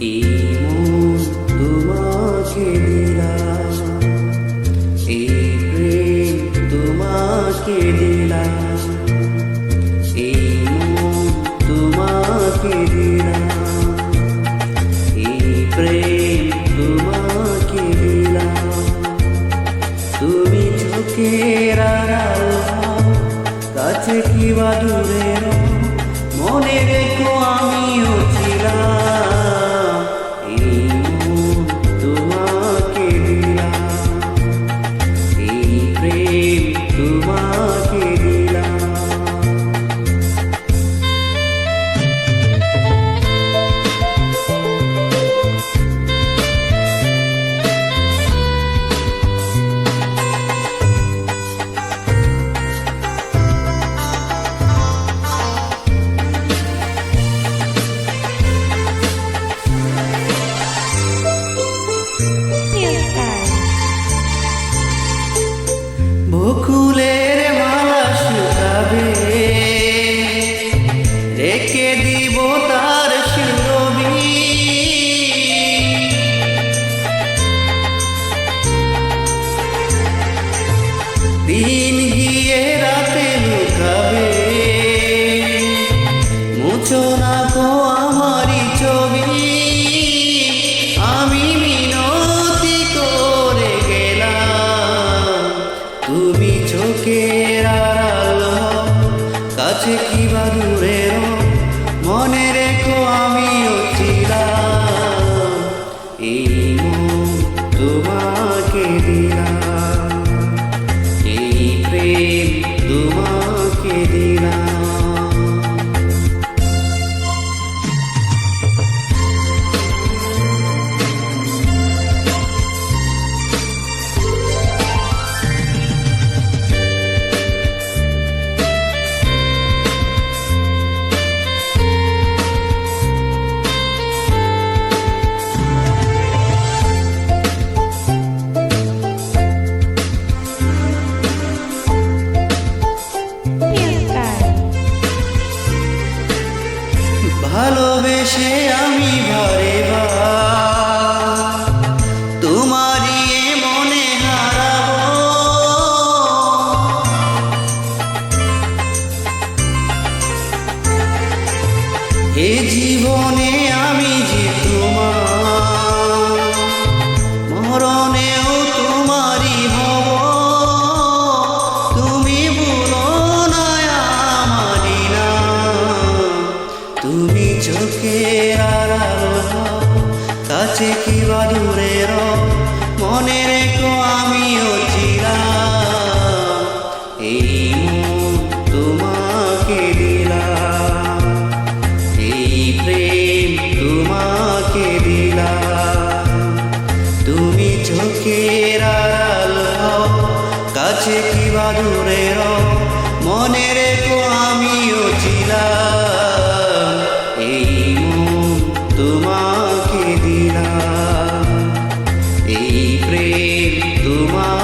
এই মন তোমাকে দিলাম, এই প্রেম তোমাকে দিলাম, এই মন তোমাকে দিলাম, এই প্রেম তোমাকে দিলাম। তুমি চোখের আড়াল হও, কাছে কিবা দূরে রও, মনে রেখো আমিও ছিলাম। এই মন তোমাকে দিলাম, এই প্রেম তোমাকে দিলাম। বকুলের মালা শুকাবে, রেখে দিব তার সুরভি। দিন গিয়ে রাতে লুকাবে, মুছো না গো আমারই ছবি। আমি মিনতি করে গেলাম, তুমি চোখের আড়াল হও, কাছে কিবা দূরে রও, মনে রেখো আমিও ছিলাম। এই মন তোমাকে দিলাম, এই প্রেম তোমাকে দিলাম। ভালোবেসে আমি বারে বার তোমারই মনে হারাবো। এ জীবনে আমি যে তোমার, মরণেও তোমারই হব। তুমি ভুলো না আমারই নাম, তুমি চোখের আড়াল হও, কাছে কিবা দূরে রও, মনে রেখো আমিও ছিলাম। এই মন তোমাকে দিলাম, এই প্রেম তোমাকে দিলাম। তুমি চোখের আড়াল হও, কাছে কিবা দূরে রও, মনে রেখো আমিও ছিলাম। এই মন তোমাকে দিলাম, এই প্রেম তোমাকে